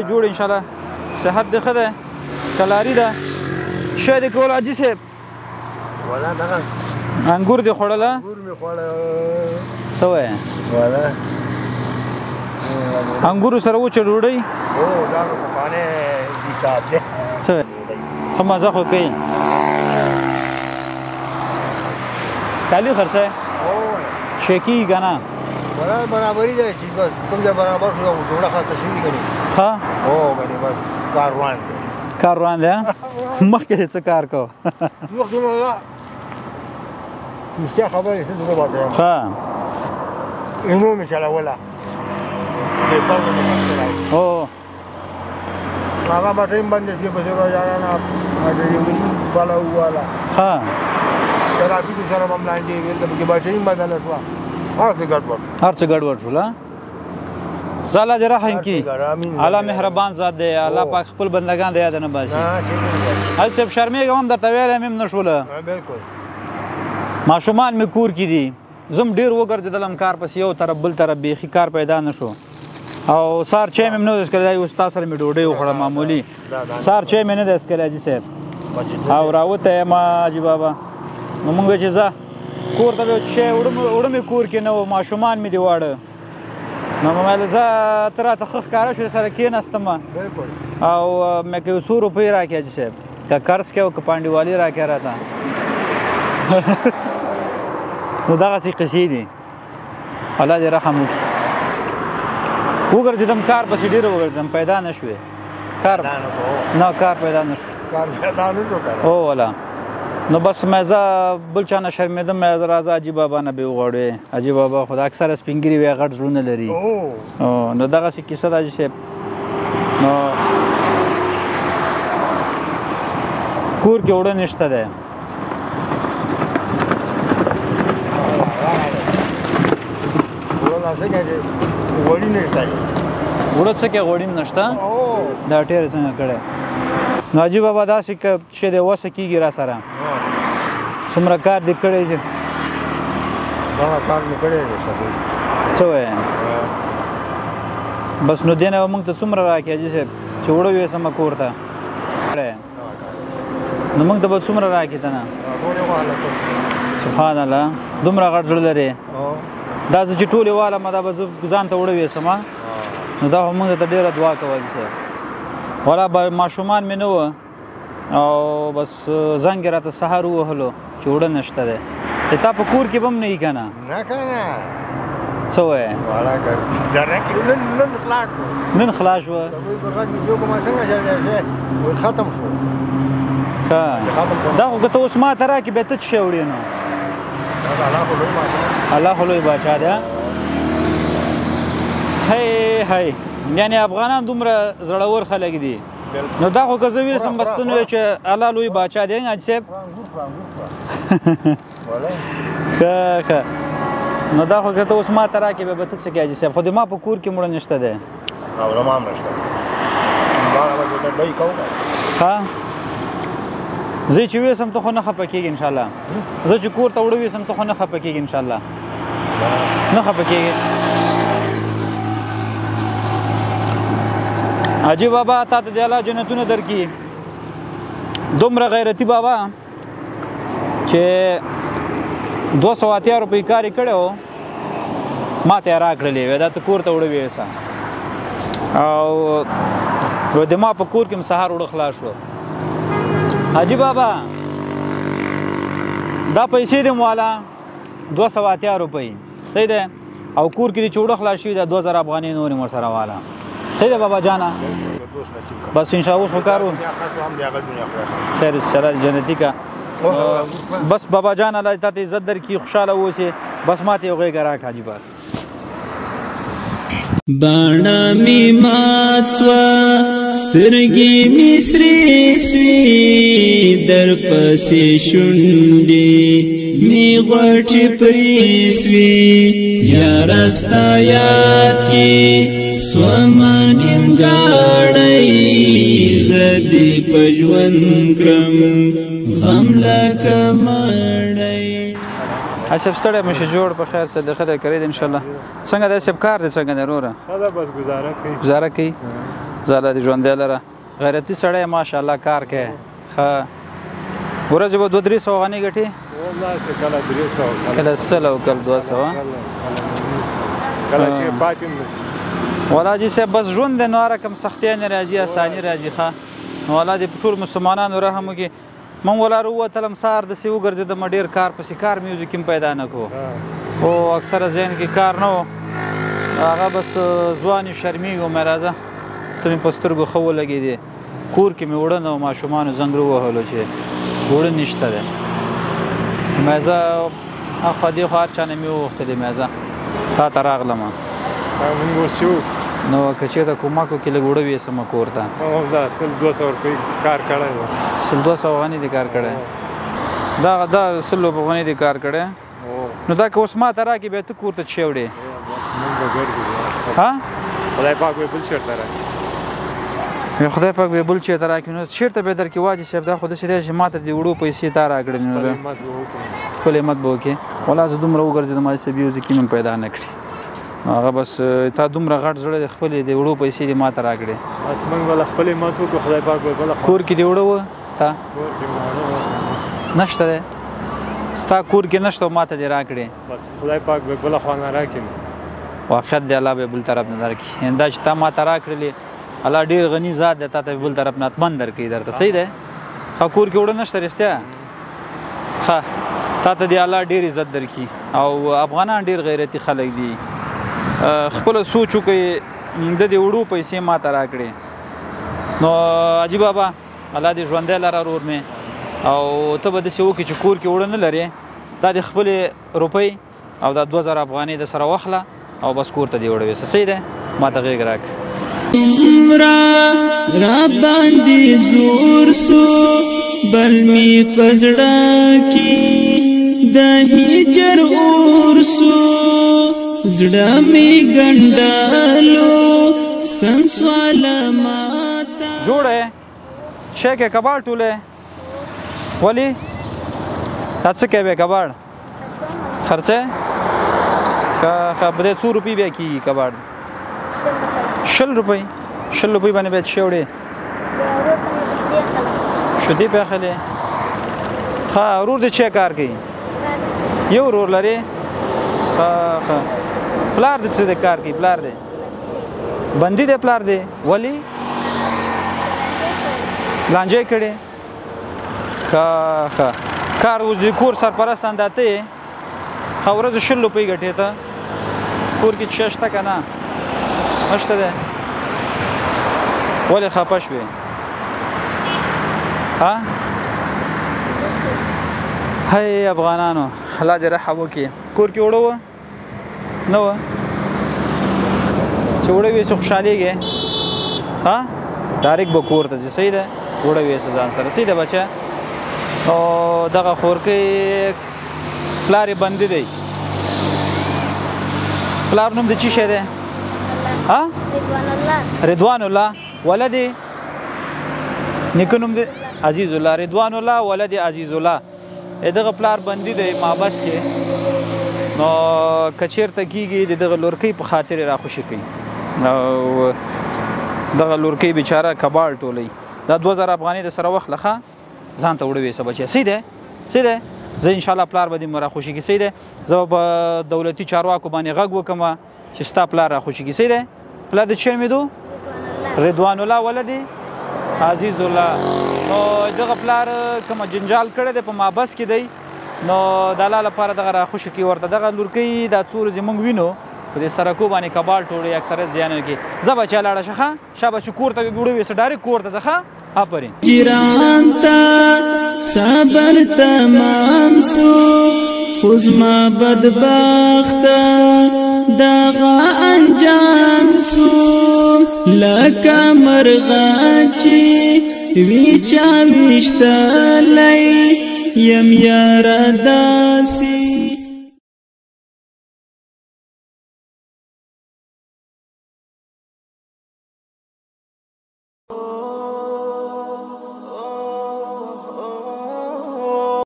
جوړ ان شاء الله صحت دې ښه ده کلاري ده شی دې کول حاجي صاحب ولا دغه انګور دې خوړله انګور مې خوړه څه وایې ولا انګورو سره وچه ډوډۍ او دا نو پخوانی حساب دی څه وایې ښه مزه خو کوي کالي خرڅه شی کېږي که نه ولا برابري ده چې بس کوم ځای برابر شو جوړه خاصه شوي که نه ښه او کنه بس کار روان دی کار روان دی مخکې دې څه کار کوو مخکې نو رښتیا خبرې څه زه درته وایم ښه اینو مې چلوله پیسه مې چلوله هو هغه به ټایم باندې چې پسې روزانه ډریوري والا وواله ښه ترافیکو سره به هم لاندې ویل د پکې به ټایم بدله شوه هر څه ګډوډ هر څه ګډوډ شول زه الله دې رحم کړي الله مهربان ذات دی الله پاک خپل بندګان د یاده نه باسي حاجي صاحب شرمېږم هم درته ویلی مې هم نه شوله بلکل ماشومان مې کور کې دي زه هم ډېر وګرځېدلم کار پسې یو طرف بل طرف بیخي کار پیدا نه شو او سهار چای مې هم نه دی څښلی اوس تا سره مې ډوډۍ وخوړه معمولي سهار چای مې نه دی څښلی حاجي صاحب او راوتی یم حاجي بابا نو مونږ چې ځه کور ته مې شی اوړه مې کور کې نه و ماشومان مې دي واړه نو مې ویل زه ته راته ښه ښکاره شو سره کېناستم او مې که یو څو روپۍ راکړې حاجي صاحب که قرض کې او که پانډیوالي راکړې راته نو دغسې قصې دي الله دې رحم وکړي وګرځېدم کار پسې ډېر وګرځېدم پیدا نه شوې کار نه کار پیدا نه شو کار پیدا نه شو که هو والا نو بس مې زه بل چا نه شرمېدم مې راځه حاجي بابا نه به وغواړې حاجي بابا خو د اکثره سپین ږیري وی غټ زړونه لري نو دغسې کیسه ده حاجي صاحب نو کور کې اوړه نشته دی غوړي نشته دی اوړه څه کې غوړي هم نشته دا ټېره څنګه کړی نو حاجي بابا داسې که چې دی وسه کېږي را سره څومره کار دې کړی چې دغه کار مې کړی دی څه وایې بس نو دې نه به موږ ته څومره راکړې حاجي صاحب چې اوړه یوسمه کور ته نو موږ ته به څومره راکړې ته نه سبحان الله دومره غټ زړه لرې دا زه چې ټولې والم دا به زه ځان ته اوړه ویسم نو دا خو موږ ته ډېره دعا کوه حاجي صاحب والا به ماشومان مې نه وه او بس زنګ یې راته سهار ووهلو چې اوړه نشته دی تا په کور کې به هم نه یي که نه نه که نه څه وایې نن خلاص شوه ختم شو دا خو که ته اوس ما ته راکړې بیا ته څه شی وړې نو الله خو لوی باچا دی هی هی یعنې افغانان دومره زړور خلک دي نو دا خو که زه ویسم بس ته نو وایې چې الله لوی باچا دی حاجي صاحب ښه ښه نو دا خو که ته اوس ما ته راکړې بیا به ته څه کوې حاجي صاحب خو د ما په کور کې مړه نشته دی ښه زه چې ویسم ته خو نه خفه کېږي انشاءالله زه چې کور ته وړه ویسم ته خو نه خفه کېږي انشاءالله نه خفه کېږي حاجي بابا تا ته دې الله جنتونه درکړي دومره غیرتي بابا چې 280 روپۍ کار یې کړی و ما ته یې راکړلې وی دا ته کور ته وړه ویوسه او د ما په کور کې م سهار وړه خلاص شو حاجي بابا دا پیسې دې والا 280 روپۍ صحیح دی او کور کې دې چې وړه خلاص شوي دا 2000 افغانۍ نورې مور سره والا صحیح دی بابا جانه بس انشاءالله اوس خو کار و خیر انشاءالله جنتي کا بس بابا جان الله تا ته عزت درکړي خوشحاله اوسې بس ما ته یو غېږه راکړه حاجي بابا باڼه مې مات سوه سترګې مې سرې سوې درپسې شونډې مې غوټې پرې سوې یاره ستا یاد کې سومه نیمګاړی زه دې په ژوند کړم غم لکه مړی صاحب ستړی مې شي جوړ په خیر صدقه دې کړی دی انشاءالله څنګه دی صاحب کار دی څنګه دی وروره ښه ده بس ګزاره کوي ګزاره کوي زاله دې ژوندی لره غیرتي سړی ماشاءالله کار کوي ښه ورځې به 200-300 غني ګټي کله 300 کله 100 او کله 200 کله چې پاتې نه والا جی صاحب بس ژوند دی نو هره کوم سختۍ نه راځي اساني راځي ښه نو والا دې په ټول مسلمانانو رحم وکړي موږ ولاړ ووتلم سهار داسې وګرځېدم ډېر کار پسې کار مې وځي کوم پیدا نه کړو خو اکثره ذهن کې کار نه و هغه بس ځوان یې شرمېږو مې راځه ته مې په سترګو ښه ولګېدې کور کې مې وړه نه و ماشومانو زنګ ووهلو چې وړه نشته دی مې زه اخوا دې خوا هر چا نه مې وغوښتلې مې زه تا ته راغلم مونږ اوس چې نو که چېرته کومک وکړي لږ وړه ویسم کور ته دا 100-200 روپۍ کار کړی و 100-200 غني دې کار کړی دا 100 غني دې کار کړی نو دا که اوس ما ته راکړي بیا ته کور ته څه وړې ها خدای پاک به بل چېرته راکړي خدای پاک به بل چېرته راکړي نو چېرته به درکړي واجب صاحب دا خو داسې دی چې ما ته دې وړو پیسې تا راکړې نو خپل همت به وکړې والله زه دومره وګرځېدم حاجي صاحب یو ځکه مې پیدا نه کړي هغه بس تا دومره غټ زړه دی خپلې د وړو پیسې دې ما ته راکړې بس موږ به خپل همت وکړو خدای پاک به بله کور کې دې وړه وه تا نشته دی ستا کور کې نشته ما ته دې راکړې بس خدای پاک به بله خوا نه راکړي واقعیت دی الله به بل طرف نه درکړي دا چې تا ما ته راکړلې الله ډېر غني ذات دی تا ته بل طرف نه اتمن درکوي درته صحیح دی ښه کور کې وړه نشته رښتیا ښه تا ته دې الله ډېر عزت درکړي او افغانان ډېر غیرتي خلک دي خپله سوچ وکړئ د دې وړو پیسې ما ته راکړې نو حاجي بابا الله دې ژوندی لره ورور مې او ته به داسې وکړې چې کور کې وړه نه لرې دا د خپلې روپۍ او دا 2000 افغانۍ د سره واخله او بس کور ته دې وړه ویسه صحیح دی ما ته غېږ راکړه را باندې زور سو بل می پزړه کې د هجر اور سو زړه می ګنډالو ستن سواله ماته جوړه شیک کباړ ټوله ولی تاسو کې به کباړ خرڅه کا بده 100 روپۍ بیا کی کباړ 100 روپۍ باندې به چوړې شدي په خله ها ورور دې چې کار کوي یو ورور لري ها پلار دې څه کار کوي پلار دې بندي دې پلار دې ولی لانجه کړي ها کار اوس د کور سرپرست انداته خورز 100 روپۍ ګټې ته کور کې چشته کنه اشته ده ولې خپه شوې ها هاي افغانانو الله دې رحم وکړي کور کې وړو نو چې وړو وې څه خوشاليږي ها ډایرک به کور ته صحیح ده وړو وې ځان سره صحیح ده بچا او دغه خور کې پلاری بندي دی پلار نوم د چی شه ده ها رضوان الله ولدي نیکونوم دی عزیز الله رضوان الله ولدي عزیز الله دغه پلار بندي دی مابس کې نو کچیرته کیږي دغه لورکۍ په خاطر را خوشی کوي نو دغه لورکۍ بیچاره کباړ ټولي دا 2000 افغانۍ د سره وخت لخه ځان ته وړوي څه بچي سیده زه ان شاء الله پلار به دې مرا خوشي کې سیده زه په دولتي چارواکو باندې غږ وکم چې ستا پلار را خوشي کې سیده پلار د چیر میدو رضوان الله ولدي عزیز الله نو دغه پلار کوم جنجال کړی دی په مابس کې دی نو د الله لپاره دغه را خوشي کې ورته دغه لورکۍ دا څور زمونږ وینو په دې سرکو باندې کباړ ټوړي اکثره زیانو کې زه بچا لاړه شخه شابه کور ته وړو وسه ډایرک کور ته ځخه آفرین جیران تا صبر تمام سو خوزما بدبخت دغه انجام سو لکه مرغچی وی چا وشتلای یم یار داسی